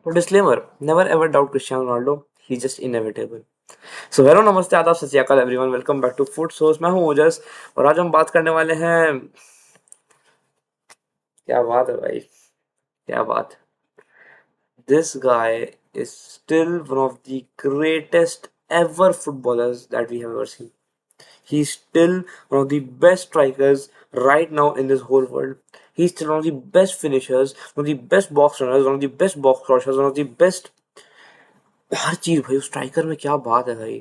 तो disclaimer, never ever doubt Cristiano Ronaldo, he just inevitable. So hello, नमस्ते, आदाब, Sat Shri Akal everyone, welcome back to foot source. मैं हूं ओजस और आज हम बात करने वाले हैं। क्या बात है भाई, क्या बात। This guy is still one of the greatest ever footballers that we have ever seen. He's still one of the best strikers right now in this whole world. He's still one of the best finishers, one of the best box runners, one of the best box crossers, one of the best हर चीज भाई उस striker में क्या बात है भाई.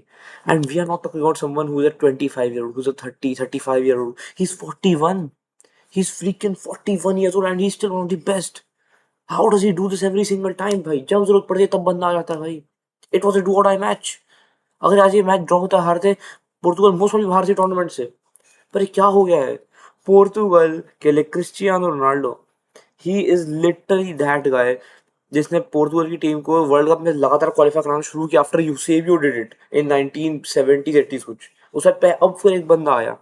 And we are not talking about someone who is a 25 year old, who's a 30 35 year old. He's 41. He's freaking 41 years old and he's still one of the best. How does he do this every single time भाई? जब जरूरत पड़ती है तब बंदा आ जाता है भाई. इट वॉज अ डू और डाई मैच. अगर आज ये मैच ड्रॉ होता हारते, पोर्तुगल मोस्ट ऑफ बाहर से टूर्नामेंट से. पर ये क्या हो गया है पोर्तुगल के लिए? Cristiano Ronaldo, he is literally that guy जिसने पोर्तुगल की टीम को वर्ल्ड कप में लगातार क्वालिफाई कराना शुरू किया after Eusebio did it in 1970s 80s कुछ. उस वक्त पे अब फिर एक बंदा आया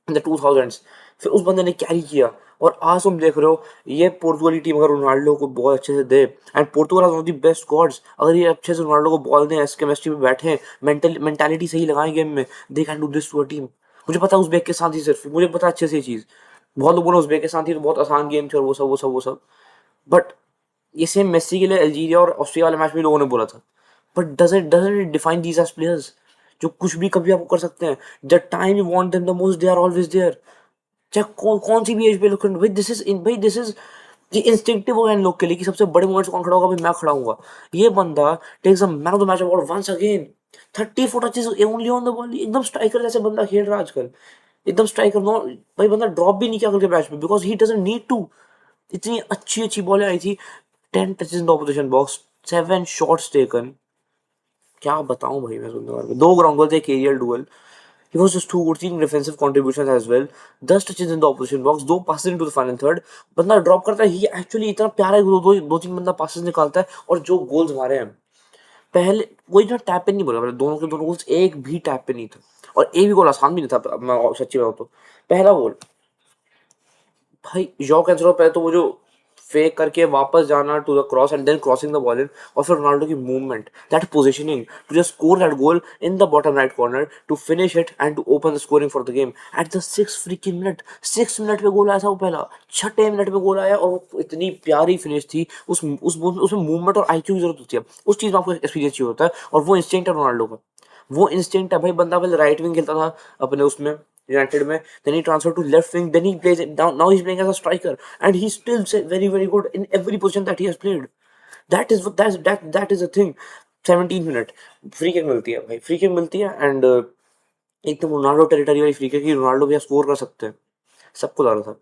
इन द 2000s, फिर उस बंदे ने कैरी किया. और आज तुम देख रहे हो ये पोर्तुगल की टीम अगर रोनाल्डो को बहुत अच्छे से दे, and Portugal has one of the best gods, अगर ये अच्छे से रोनाल्डो को बॉल दें, ऐसे केमिस्ट्री में बैठे, मेंटालिटी सही लगाएं गेम में, they can do this to a team. मुझे पता है उज़्बेक के साथ ही, सिर्फ मुझे पता है अच्छे से ये चीज़. बहुत लोग बोले उज़्बेक के साथ ही तो बहुत आसान गेम थे और वो सब. बट ये सेम मेसी के लिए अल्जीरिया और ऑस्ट्रिया वाले मैच में लोगों ने बोला था. But doesn't it define these age players जो कुछ भी कभी आपको कर सकते हैं? The time you want them the most they are always there. चाहे कौन सी भी एज पे लोग भाई, दिस इज ये इंस्टिंक्टिव हो गया इन लोग के लिए कि सबसे बड़े मोमेंट्स कौन खड़ा होगा भाई, मैं खड़ा हूंगा. ये बंदा takes the man of the match award once again. 34 touches only on the ball. एकदम स्ट्राइकर जैसे बंदा खेल रहा है आजकल. एकदम स्ट्राइकर. नो भाई, बंदा ड्रॉप भी नहीं किया करके मैच में, because he doesn't need to. इतनी अच्छी अच्छी बॉलें आई थी. 10 touches in the opposition box, 7 shots taken. क्या बताऊं भाई मैं सुनने वाले में. 2 ग्राउंड बॉल थे, एक aerial duel. He was just too good, seeing defensive contributions as well. 10 touches in the opposition box, 2 passes into the final third. बंदा ड्रॉप करता है, ही एक्चुअली इतना प्यारा दो तीन बंदा passes निकालता है. और जो गोल्स मारे हैं पहले, कोई ना टैप पे नहीं बोला मैंने, दोनों के दोनों गोल्स एक भी टैप पे नहीं था. और एक भी गोल आसान भी नहीं था. मैं सच्ची बताऊं तो पहला गोल भाई जॉ कैंसेलो, पहले तो वो जो फेक करके वापस जाना to the cross and then crossing the ball in, और फिर रोनाल्डो की movement, that positioning to just score that goal in the bottom right corner, to finish it and to open the scoring for the game at the 6 freaking minute. 6 minute पे goal आया था वो पहला. 6 minute पे goal आया और वो इतनी प्यारी फिनिश थी. उसमें मूवमेंट और आईक्यू की जरूरत होती है. उस चीज में आपको एक्सपीरियंस चाहिए होता है, और वो इंस्टिंक्ट है रोनाल्डो का. वो इंस्टिंक्ट है भाई. बंदा पहले राइट विंग खेलता था अपने उसमें United में, then he transferred to left wing, then he plays it now he's playing as a striker, and he's still very good in every position that he has played. That is the thing. 17 minute free kick मिलती है भाई, free kick मिलती है and एकदम Ronaldo territory वाली free kick की Ronaldo भी score कर सकते हैं. सबको लगा था,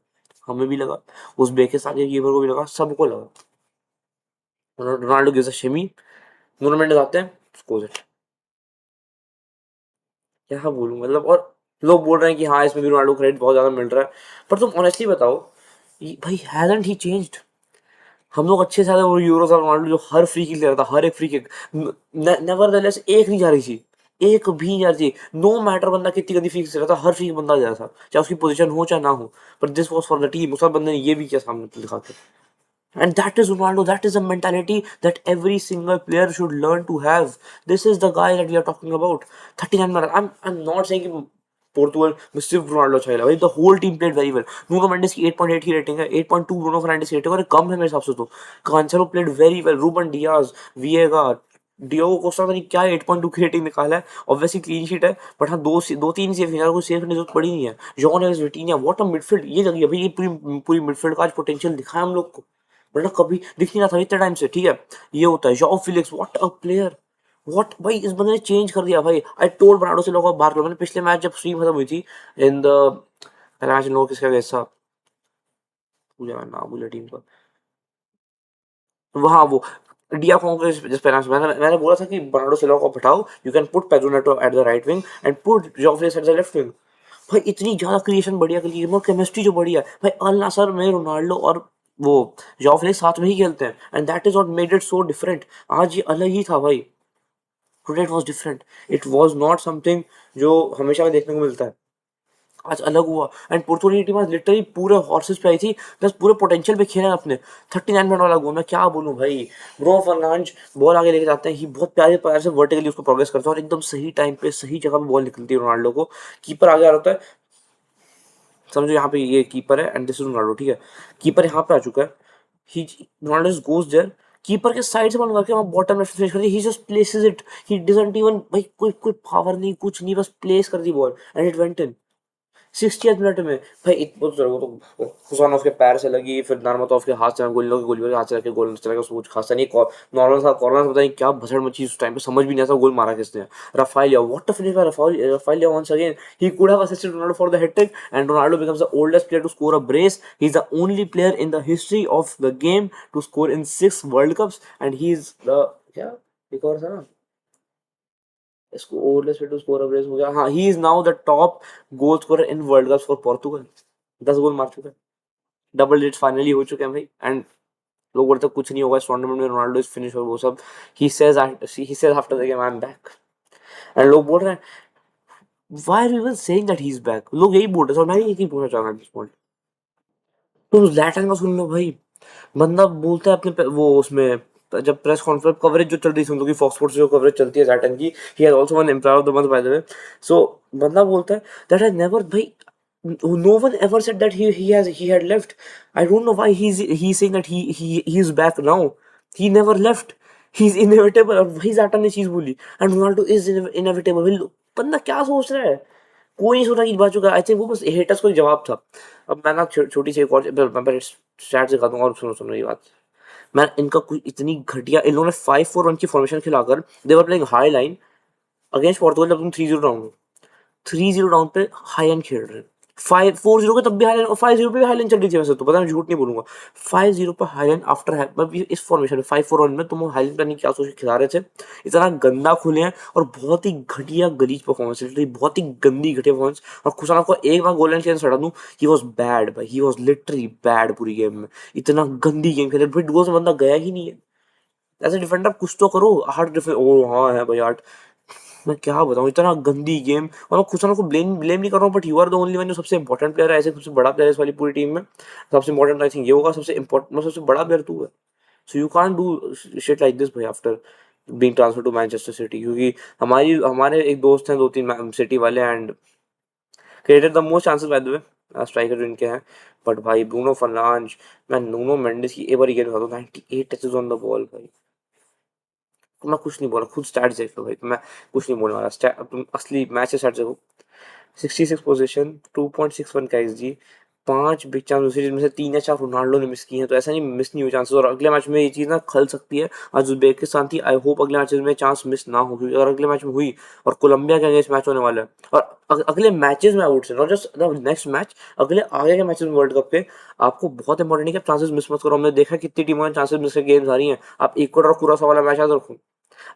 हमें भी लगा, उस बेके साथ कीपर को भी लगा, सबको लगा. रोनाल्डो गिव्स अ शिमी, दोनों मिनट आते हैं, स्कोर इट. क्या बोलूं मतलब. और लोग बोल रहे हैं कि हाँ इसमें भी रोनाल्डो क्रेडिट बहुत ज्यादा मिल रहा है. पर तुम ऑनेस्टली बताओ, भाई हैजंट ही चेंज्ड? हम लोग अच्छे से वो यूरो था रोनाल्डो जो हर फ्री किक ले रहा था, हर एक फ्री किक. नेवरदलेस एक नहीं जा रही थी, एक भी नहीं जा रही थी. नो मैटर बंदा कितनी गंदी फ्री किक ले रहा था, हर फ्री बंदा जा रहा था, चाहे उसकी पोजीशन हो चाहे ना हो. पर this was for the team. उस बंदे ने ये भी किया सामने दिखा के. And that is Ronaldo. That is a mentality that every single player should learn to have. This is the guy that we are talking about. 39 minutes. I'm not saying कि पोर्तुगल में सिर्फ रोनाल्डो अच्छा खेला भाई. The whole team played very well. Nuno Mendes की 8.8 की rating है, 8.2 Bruno Fernandes की रेटिंग है, और कम है मेरे हिसाब से तो. Cancelo played very well. Ruben Dias, विएगा, डियोगो कोस्टा नहीं क्या 8.2 की रेटिंग निकाला है. ऑब्वियसली क्लीन शीट है, बट हाँ दो तीन सेव यार, कोई सेव करने की जरूरत पड़ी नहीं है. John else Vitinha, what a midfield ये लगी है भाई. ये पूरी पूरी मिडफील्ड का आज पोटेंशियल दिखा है हम लोग को, वरना कभी दिख नहीं रहा था इतने टाइम से. ठीक है, ये होता है. Jaw Felix, what a player. What भाई, इस बंदे ने चेंज कर दिया भाई. आई टोल्ड बर्नार्डो से लोगों बाहर करो. मैंने पिछले मैच जब स्ट्रीम खत्म हुई थी इन द पहला मैच, इन लोगों किसका कैसा पूजा नाम भूला टीम का, वहाँ वो डिया को जिस पहला मैंने बोला था कि बर्नार्डो सिल्वा को हटाओ, you can put Pedro Neto at the right wing and put jaw Felix at the left wing. भाई इतनी ज्यादा क्रिएशन बढ़िया के लिए, केमिस्ट्री जो बढ़िया है भाई. अल नासर में रोनाल्डो और वो जॉ फिलिक्स साथ में ही खेलते हैं, and that is what made it so different. आज ये अलग ही था भाई. Today it was different. It was not something जो हमेशा देखने को मिलता है. आज अलग हुआ। एंड पुर्तगाल की टीम आज लिटरली पूरे हॉर्सेस पे आई थी, बस पूरे पोटेंशियल पे खेले अपने। 39 मिनट वाला गोल, मैं क्या बोलूं भाई। ब्रो फर्नांड बॉल आगे लेके जाते हैं, ही बहुत प्यारे प्यार से वर्टिकली उसको प्रोग्रेस करते हैं और एकदम सही टाइम पे सही जगह पे बॉल निकलती है रोनाल्डो को। कीपर आगे आ रहा होता है, समझो यहाँ पे ये कीपर है एंड दिस इज रोनाल्डो, ठीक है। कीपर यहाँ पे आ चुका है, he Ronaldo goes there, keeper के साइड से बॉल करके वहाँ बॉटम लेफ्ट फिनिश कर दी, he just places it, he doesn't even भाई कोई कोई पावर नहीं कुछ नहीं, बस प्लेस कर the ball and it went in 60th minute में। भाई वो तो खुशानोफ के पैर से लगी, फिर नर्मतोव के हाथ से गोली गोली के हाथ से रखे गोल चला गया, उसको कुछ खासा नहीं। नॉर्मल सा कॉर्नर से पता नहीं क्या भसड़ मची उस टाइम पे, समझ भी नहीं आता गोल मारा किसने। Rafael, what a finish by Rafael once again. He could have assisted Ronaldo for the hat trick, and Ronaldo becomes the oldest player to score a brace. He's the only player in the history of the game to score in 6 World Cups, and he's the क्या एक और था ना, इसको overlays पे to score a brace हो गया, हाँ, he is now the top goal scorer in world cup for Portugal. 10 गोल मार चुका है, डबल डिजिट फाइनली हो चुके हैं भाई। एंड लोग बोलते कुछ नहीं होगा इस टूर्नामेंट में, रोनाल्डो इज फिनिश और वो सब। He says after the game I am back, and लोग बोल रहे हैं why are you even saying that he is back, लोग यही बोल रहे हैं, और मैं यही पूछना चाह रहा हूं एट दिस पॉइंट। तुम ज़्लैटन का सुन लो भाई, बंदा बोलता है वो उसमें जब प्रेस कॉन्फ्रेंस कवरेज जो चल रही थी उन लोगों की, फॉक्स स्पोर्ट्स जो कवरेज चलती है ज़्लैटन की, he has also won employer of the month by the way. So बंदा बोलता है दैट आई नेवर भाई, no one ever said that he had left. I don't know why he's saying that he is back now. He never left. He's inevitable, और वही ज़्लैटन ने चीज बोली, and Ronaldo is inevitable. बंदा क्या सोच रहा है, कोई नहीं सोचा कि बात चुका। आई थिंक वो बस हेटर्स को एक जवाब था। अब मैं ना छोटी सी एक और मैं स्टैट दिखा दूंगा, और सुनो सुनो ये बात। मैं इनका कोई इतनी घटिया, इन लोगों ने 5-4-1 की फॉर्मेशन खिलाकर, they were playing high line against Portugal, जब तुम 3-0 डाउन हो, 3-0 डाउन पे हाई एंड खेल रहे हैं। 5-4-0 के तब भी हाईलाइन, और 5-0 पे भी हाईलाइन चल रही थी वैसे तो, पता मैं झूठ नहीं बोलूंगा। 5-0 पे हाईलाइन आफ्टर मतलब इस फॉर्मेशन में 5-4-1 में तुम हाईलाइन करने की क्या सोच के खिला रहे थे। इतना गंदा खुले हैं, और बहुत ही घटिया गलीज परफॉर्मेंस, बहुत ही गंदी घटिया परफॉर्मेंस। और खुशाना को एक बार गोल लाइन से हटा दूं, ही वाज बैड भाई, ही वाज लिटरली बैड पूरी गेम में। इतना गंदी गेम खेले भाई, डुओ से बंदा गया ही नहीं है। ऐसे डिफेंडर कुछ तो करो, हार्ड डिफेंस, ओ हाँ है भाई हार्ड। मैं क्या बताऊं, इतना गंदी गेम। और मैं खुशाना को ब्लेम नहीं कर रहा हूँ, but you are the only one जो सबसे इंपॉर्टेंट प्लेयर है, ऐसे सबसे बड़ा प्लेयर है इस वाली पूरी टीम में। सबसे इंपॉर्टेंट आई थिंक ये होगा, सबसे इंपॉर्टेंट सबसे बड़ा प्लेयर तू है। So you can't do shit like this भाई after being transfer to Manchester City, क्योंकि हमारे एक दोस्त हैं 2-3 सिटी वाले, and created the most chances by the way striker इनके हैं। बट भाई ब्रूनो फर्नांडिस, मैं नूनो मेंडिस की एक बार गेम था, 98 टचेस ऑन द बॉल भाई। मैं कुछ नहीं बोला, खुद स्टैट्स देख लो भाई, तो मैं कुछ नहीं बोलने वाला। तुम असली मैच से स्टैट्स देखो। 66 पोजीशन, 2.61 का XG, 5 बिग चांस सीरीज में से 3 या 4 रोनाल्डो ने मिस की हैं, तो ऐसा नहीं मिस नहीं हुई चांसेस, और अगले मैच में ये चीज़ ना खल सकती है। आज उज्बेकिस्तान थी, आई होप अगले मैचेस में चांस मिस ना हो, क्योंकि अगर अगले मैच में हुई, और कोलंबिया के अगेंस्ट मैच होने वाला है, और अगले मैचेस में आउट से not just the next match, अगले आगे के मैचेस में वर्ल्ड कप के, आपको बहुत इंपॉर्टेंट है कि आप चांसेस मिस मत करो। हमने देखा कितनी टीमों ने चांसेस मिस करके गेम्स हारी हैं। आप इक्वाडोर और कुरासा वाला मैच याद रखो,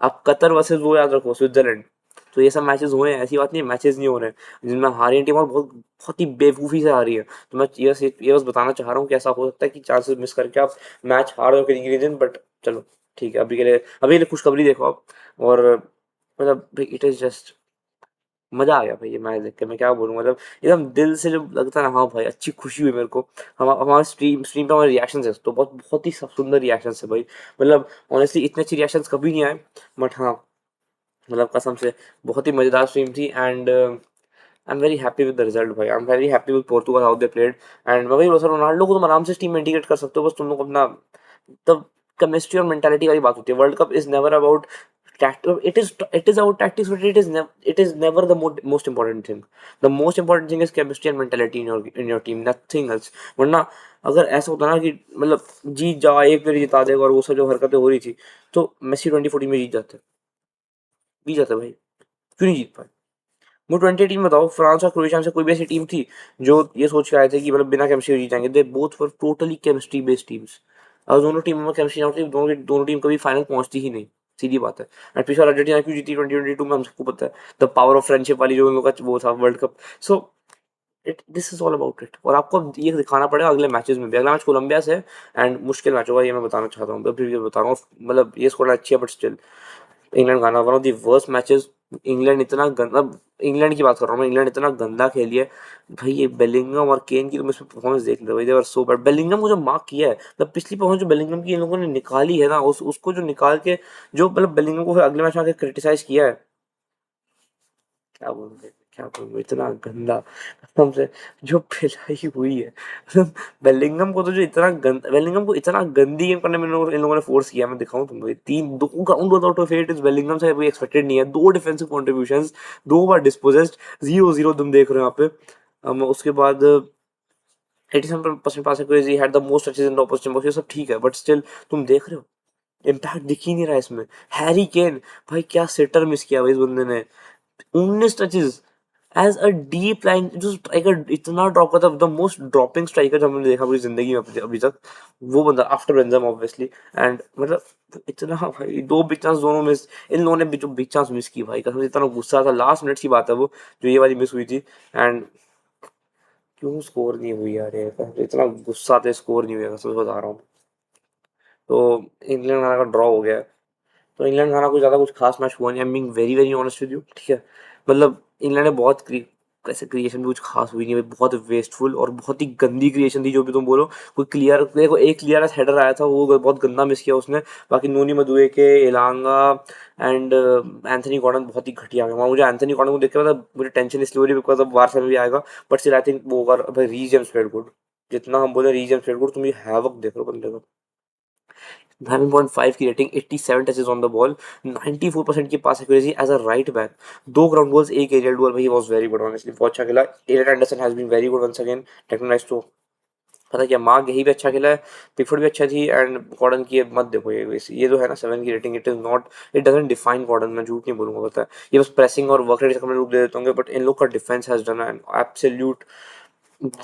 आप कतर वर्सेस वो याद रखो, स्विट्जरलैंड। तो ये सब मैचेस हुए हैं, ऐसी बात नहीं मैचेस नहीं हो रहे हैं जिनमें हारी टीम और बहुत ही बेवकूफ़ी से हारी है। तो मैं ये बस बताना चाह रहा हूँ कि ऐसा हो सकता है कि चांसेस मिस करके आप मैच हार हो किसी रीजन, बट चलो ठीक है, अभी के लिए खुशखबरी देखो आप। और मतलब भाई इट इज़ जस्ट मजा आ गया भाई ये मैच देख के, मैं क्या बोलूँ, मतलब एकदम दिल से जो लगता है ना, हाँ भाई अच्छी खुशी हुई मेरे को। हम हमारे स्ट्रीम पे हमारे रिएक्शन है तो बहुत ही सुंदर रिएक्शन है भाई। मतलब ऑनेस्टली इतने अच्छे रिएक्शंस कभी नहीं आए, बट हाँ, मतलब कसम से बहुत ही मज़ेदार स्ट्रीम थी। And I am very happy with the result भाई, I am very happy with Portugal how they played. And मैं वही बोल रहा हूँ, रोनाल्डो को तुम आराम से टीम में इंटीग्रेट कर सकते हो, बस तुम लोग अपना तब केमिस्ट्री और मेंटालिटी वाली बात होती है। World cup is never about it is about tactics, but it is never the most important thing. The most important thing is chemistry and mentality in your team, nothing else. वरना अगर ऐसा होता ना कि मतलब जीत जाओ, एक प्लेयर जिता देगा, और वो सब जो हरकतें हो रही थी, तो मेसी 2014 में जीत जाते भाई, क्यों नहीं जीत पाए। वो 2018 में बताओ, फ्रांस और क्रोएशिया में से कोई भी ऐसी टीम थी जो ये सोच के आए थे कि मतलब बिना केमिस्ट्री जीत जाएंगे। They both were totally chemistry based teams. और दोनों टीमों में केमिस्ट्री ना होती, दोनों दोनों टीम कभी फाइनल पहुंचती ही नहीं, सीधी बात है। एंड पिछले अर्जेंटीना क्यों जीती 2022 में, हम सबको पता है, द पावर ऑफ फ्रेंडशिप वाली जो उन लोगों का वो था world cup. So it this is all about it, और आपको अब ये दिखाना पड़ेगा अगले मैचेस में भी। अगला मैच कोलंबिया से है, एंड मुश्किल मैच होगा, ये मैं बताना चाहता हूँ, अभी ये बता रहा हूँ। मतलब ये स्कोर अच्छी है, बट स्टिल इंग्लैंड गाना one of the worst matches England इतना गंदा, इंग्लैंड की बात कर रहा हूँ मैं, इंग्लैंड इतना गंदा खेली है भाई। ये बेलिंगम और केन की तुम इसमें परफॉर्मेंस देख लो भाई, दे वर सो बैड। बेलिंगम को जो मार्क किया है, मतलब पिछली परफॉर्मेंस जो बेलिंगम की इन लोगों ने निकाली है ना, उसको जो निकाल के, जो मतलब बेलिंगम को फिर अगले मैच में आके क्रिटिसाइज किया है, क्या बोलूं, क्या बोलूं, इतना गंदा कसम से जो पिलाई हुई है। मतलब बेलिंगम को तो जो इतना गंदा, बेलिंगम को इतना गंदी गेम करने में इन लोगों ने फोर्स किया। मैं दिखाऊं तुमको, ये तीन दो ग्राउंड आउट ऑफ 8 इस बेलिंगम से कोई एक्सपेक्टेड नहीं है। दो डिफेंसिव कॉन्ट्रीब्यूशंस, दो बार डिस्पोजेस्ड, 0-0 तुम देख रहे हो यहाँ पे। उसके बाद 87% pass accuracy, had the most touches in the opposition box, ये सब ठीक है, बट स्टिल तुम देख रहे हो इम्पैक्ट दिख ही नहीं रहा है इसमें। हैरी केन भाई, क्या सेटर मिस किया भाई इस बंदे ने। 19 touches as a deep line जो स्ट्राइकर इतना ड्रॉप करता है, द मोस्ट ड्रॉपिंग स्ट्राइकर जो हमने देखा पूरी जिंदगी में अभी तक, वो बंदा आफ्टर बेंजेमा ऑब्वियसली। एंड मतलब इतना भाई, दो बिग चांस दोनों मिस, इन लोगों ने भी जो बिग चांस मिस की भाई, कसम से इतना गुस्सा था। लास्ट मिनट की बात है वो, जो ये वाली मिस हुई थी। एंड क्यों स्कोर नहीं हुई यार, ये कसम से इतना गुस्सा था, स्कोर नहीं हुआ, कसम से बता रहा हूँ। तो इंग्लैंड का ड्रॉ हो गया है। तो इंग्लैंड खाना कोई ज़्यादा कुछ खास मैच हुआ नहीं, I am being very very honest with you, ठीक है। मतलब इंग्लैंड ने बहुत ऐसे क्रिएशन भी कुछ खास हुई नहीं है, बहुत वेस्टफुल और बहुत ही गंदी क्रिएशन थी, जो भी तुम बोलो। कोई क्लियर, देखो एक क्लियर हेडर आया था, वो बहुत गंदा मिस किया उसने। बाकी नोनी मदुएके, एलांगा एंड एंथनी गॉर्डन बहुत ही घटिया गया। मुझे एंथनी गॉर्डन को देख के मतलब मुझे टेंशन इसलिए हो रही है बिकॉज अब वारसा में भी आएगा, बट स्टिल आई थिंक वो ओवर भाई, रीज जेम्स प्लेड गुड। जितना हम बोले रीज जेम्स प्लेड गुड, तुम ये हैवक देख लो बंदे का। 7.5 की rating, 87 touches on the ball, 94% की pass accuracy as a right back, दो ग्राउंड बॉल्स, एक एरियल डुअल भाई, वाज वेरी गुड ऑनेस्टली, बहुत अच्छा खेला। Elliot Anderson has been very good once again, टेक्नोलाइज तो पता क्या, मार्क यही भी अच्छा खेला है, पिकफोर्ड भी अच्छा थी, एंड गॉर्डन की मत देखो, ये जो है ना 7 की rating, it is not, it doesn't define Gordon, मैं झूठ नहीं बोलूंगा, पता है। ये बस प्रेसिंग और वर्क रेट से रूप दे देते होंगे, बट इन लोग का defence has done an absolute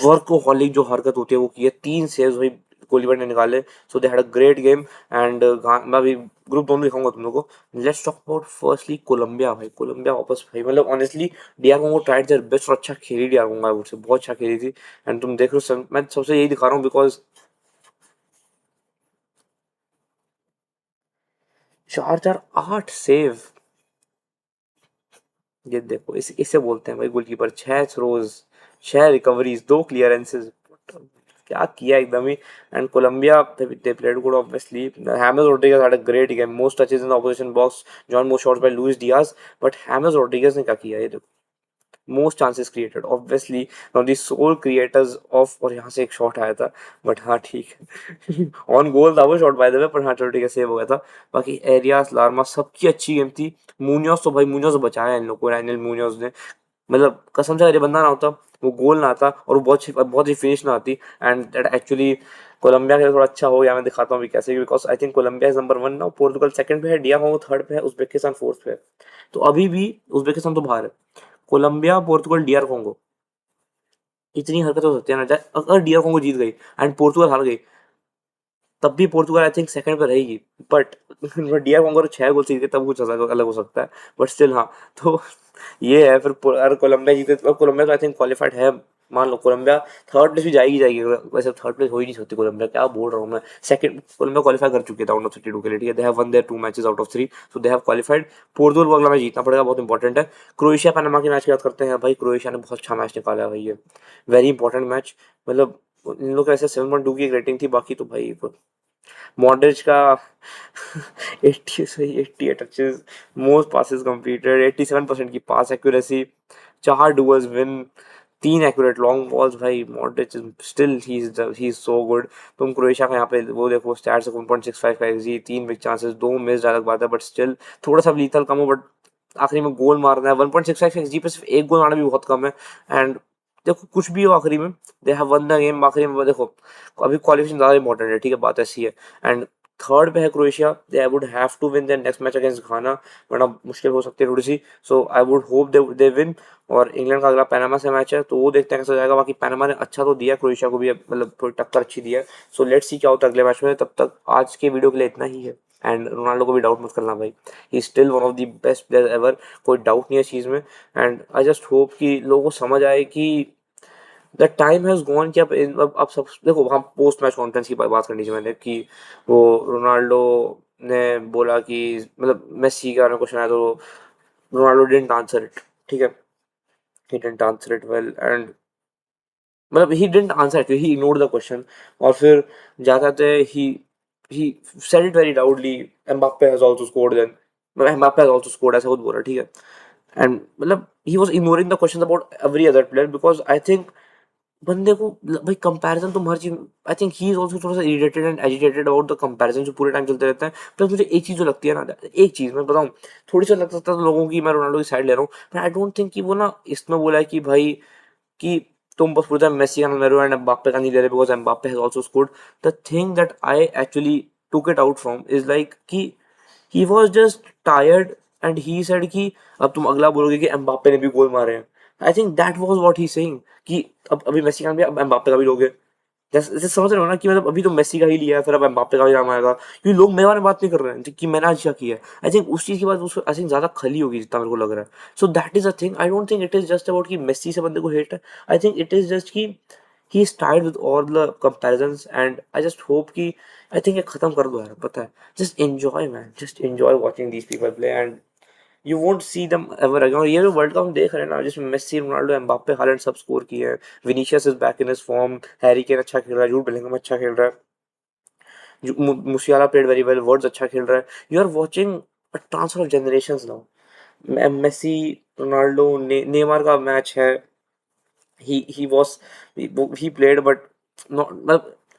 workaholic जो हरकत होती है वो की है। 3 सेव्स भाई कोहलीवर ने निकाले, so they had a great game. And मैं अभी ग्रुप दोनों दिखाऊंगा तुम लोगों को। Let's talk about firstly Colombia भाई, कोलंबिया वापस भाई, मतलब honestly DR Congo tried their best, और अच्छा खेली डीआर कोंगो, मुझसे बहुत अच्छा खेली थी। एंड तुम देख रहे हो, मैं सबसे यही दिखा रहा हूँ बिकॉज 4-4-8 सेव, ये देखो इसे बोलते हैं भाई गोलकीपर, 6 थ्रोज, 6 रिकवरीज, 2 क्लियरेंसेज, क्या किया एकदम ही। And Colombia they played good obviously, James Rodriguez had a great game, most touches in the opposition box, joint most shots by Luis Diaz, but James Rodriguez ने क्या किया ये देखो, most chances created obviously, now the sole creators of, और यहाँ से एक shot आया था, बट हाँ ठीक है ऑन गोल था वो शॉट बाय द वे, पर हाँ चलो ठीक है, सेव हो गया था। बाकी एरियास, लार्मा, सबकी अच्छी गेम थी। मुनियोस तो भाई, मुनियोस बचाया इन लोग को, रैनियल मुनियोस ने, मतलब कसम से अगर ये बंदा ना होता, वो गोल ना आता, और वो बहुत ही फिनिश ना आती, एंड दैट एक्चुअली कोलंबिया के लिए थोड़ा अच्छा हो गया। मैं दिखाता हूँ अभी कैसे, because I think Colombia is number 1 ना, पोर्तुगल सेकंड पे है, डिया को थर्ड पे है, उज्बेकिस्तान फोर्थ पे है। तो अभी भी उज्बेकिस्तान तो बाहर है, कोलंबिया, पोर्तुगल, डीआर कोंगो, इतनी हरकत हो सकती है ना, अगर डीआर कोंगो जीत गई एंड पोर्तुगल हार गई, तब भी पोर्तुगल आई थिंक सेकंड पे रहेगी, बट डीआर कोंगो तो 6 गोल जीत गए, तब कुछ अलग अलग हो सकता है, बट स्टिल हाँ। तो ये है फिर, अगर कोलंबिया जीते तो, कोलंबिया तो आई थिंक क्वालिफाइड है, मान लो कोलंबिया थर्ड प्लेस भी जाएगी जाएगी, वैसे थर्ड प्लेस हो ही नहीं सकती कोलंबिया, क्या बोल रहा हूँ मैं, सेकंड कोलंबिया क्वालिफाई कर चुकी है राउंड ऑफ 32 के लिए, ठीक है, they have won their 2 matches out of 3, so they have qualified. Portugal को अगला मैच जीतना पड़ेगा, बहुत इंपॉर्टेंट है। क्रोएशिया पनामा की मैच की बात करते हैं भाई, क्रोएशिया ने बहुत अच्छा मैच निकाला है भाई, ये वेरी इंपॉर्टेंट मैच, मतलब इन लोग का ऐसे 7.2 की रेटिंग थी, बाकी तो भाई मॉडरिच का 80 सही, 88 टचेस, मोस्ट पासेस कंप्लीटेड, 87% की pass accuracy, 4 duels win, 3 accurate long balls भाई, Modric still he is so good. तुम क्रोएशिया का यहाँ पे वो देखो स्टैट्स, 1.65 का एक्सजी, 3 बिग चांसेस, 2 मिस, अलग बात है, बट स्टिल थोड़ा सा लीथल कम हो, बट आखिरी में गोल मारना है। 1.65 एक्सजी पे सिर्फ एक गोल मारना भी बहुत कम है। एंड देखो कुछ भी हो आखिरी में, दे हैव वन द गेम, आखिरी में देखो अभी क्वालिफिकेशन ज़्यादा इंपॉर्टेंट है, ठीक है, बात ऐसी है। एंड थर्ड पे है Croatia, they would have to win their next match against Ghana, वरना मुश्किल हो सकती है थोड़ी सी, so I would hope they win. और इंग्लैंड का अगला पैनामा से मैच है, तो वो देखते हैं कैसा जाएगा। बाकी पैनामा ने अच्छा तो दिया क्रोएशिया को भी, मतलब थोड़ी टक्कर अच्छी दी है, सो लेट्स सी क्या होता है अगले मैच में। तब तक आज के वीडियो के लिए इतना ही है। एंड रोनाल्डो को भी डाउट मत करना भाई, he still one of the best player ever, कोई डाउट नहीं है इस चीज़ में। एंड आई जस्ट होप कि लोगों को समझ आए कि द टाइम हैज़ गॉन, कि अब सब देखो, वहाँ पोस्ट मैच कॉन्फ्रेंस की बात करनी चाहिए मैंने, कि वो रोनाल्डो ने बोला कि, मतलब मेसी का क्वेश्चन आया तो रोनाल्डो डिडंट आंसर इट, ठीक है, he didn't answer it well and मतलब he didn't answer it, he ignored the question. और फिर जाते he said it very loudly, Mbappe has also scored then, मतलब एम्बाप्पे हैज आल्सो स्कोर्ड, ऐसा कुछ बोला, ठीक है। एंड मतलब he was ignoring the question about every other player because I think बंदे को भाई कंपैरिजन तुम हर चीज, I think he is also थोड़ा सा irritated and agitated about the comparison जो पूरे टाइम चलते रहते हैं। प्लस मुझे एक चीज जो लगती है ना, एक चीज मैं बताऊं, थोड़ी सा लगता था लोगों की मैं रोनाल्डो की साइड ले रहा हूँ, बट आई डोंट थिंक कि वो ना इसमें बोला है कि भाई कि तुम बस पूछा मेसी का नंबर एंड एम्बाप्पे का नहीं ले रहे because Mbappe has also scored. The thing that I actually took it out from is like कि he was just tired and he said कि अब तुम अगला बोलोगे कि एम्बाप्पे ने भी गोल मारे हैं। I think that was what he saying कि अब अभी मेसी का भी, अब एम्बाप्पे का भी लोगे। जैसे जैसे समझ रहे हो ना कि मतलब अभी तो मेसी का ही लिया है, फिर अब एम्बाप्पे का भी नाम आएगा, क्योंकि लोग मेरे बारे में बात नहीं कर रहे हैं कि मैंने अच्छा किया है। आई थिंक उस चीज की बात उसको आई थिंक ज्यादा खली होगी जितना मेरे को लग रहा है। So that is a thing, I don't think it is just about कि मेसी से बंदे को हेट है। I think it is just कि he is tired with all the comparisons and I just hope कि आई थिंक ये खत्म कर दो यार, पता है, just enjoy man, just enjoy watching these people play and you won't see them ever again. और ये जो वर्ल्ड कप हम देख रहे हैं ना, जिसमें मेसी, रोनाल्डो, एम्बाप्पे, हालैंड सब स्कोर किए हैं, Vinicius is back in his form, Harry Kane अच्छा खेल रहा है, जूड बेलिंगम अच्छा खेल रहा है, Musiala played very well, words अच्छा खेल रहा है। You are watching a transfer of generations now. Messi, Ronaldo, Neymar का मैच है, he was he played but not,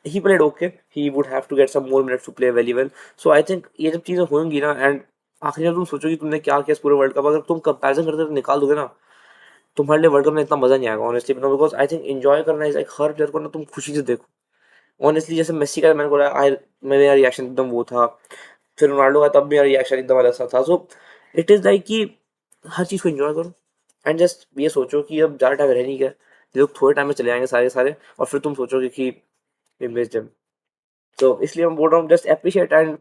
he played okay, he would have to get some more minutes to play very well. So I think ये जब चीजें होंगी ना and आखिरी में तुम सोचो कि तुमने क्या किया इस पूरे वर्ल्ड कप, अगर तुम कंपैरिजन करते तो निकाल दोगे ना, तुम्हारे लिए वर्ल्ड कप में इतना मजा नहीं आएगा honestly, because I think enjoy करना इज लाइक हर प्लेयर को ना तुम खुशी से देखो ऑनेस्टली। जैसे मेसी का मैंने बोला, आई मेरा रिएक्शन एकदम वो था, फिर रोनाल्डो का तब मेरा रिएक्शन एकदम अलग सा था। सो इट इज लाइक कि हर चीज को एंजॉय करो एंड जस्ट ये सोचो कि अब ज़्यादा टाइम रह नहीं गया, ये लोग थोड़े टाइम में चले जाएंगे सारे सारे, और फिर तुम सोचोगे कि वी मिस देम। तो इसलिए मैं बोल रहा हूँ जस्ट एप्रिशिएट एंड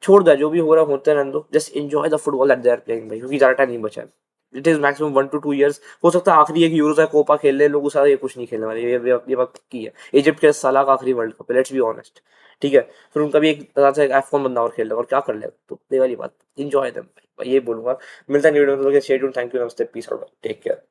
छोड़ दो, जो भी हो रहा होते रहने दो, just enjoy the football that they are playing भाई, क्योंकि ज़्यादा टाइम नहीं बचा है। It is maximum 1 to 2 years, हो सकता है आखिरी एक यूरो या कोपा खेल ले लोग, सारा ये कुछ नहीं खेलने वाले, ये बात की है। इजिप्ट के साला का आखिरी वर्ल्ड कप है, लेट्स बी ऑनेस्ट, ठीक है। फिर उनका भी एक तरह से F1 बंदा और खेल लेगा और क्या कर लेगा, तो ये वाली बात, एंजॉय देम, ये बोलूंगा। मिलता है न्यू वीडियो में, स्टे ट्यून्ड, थैंक यू, नमस्ते, पीस आउट, टेक केयर।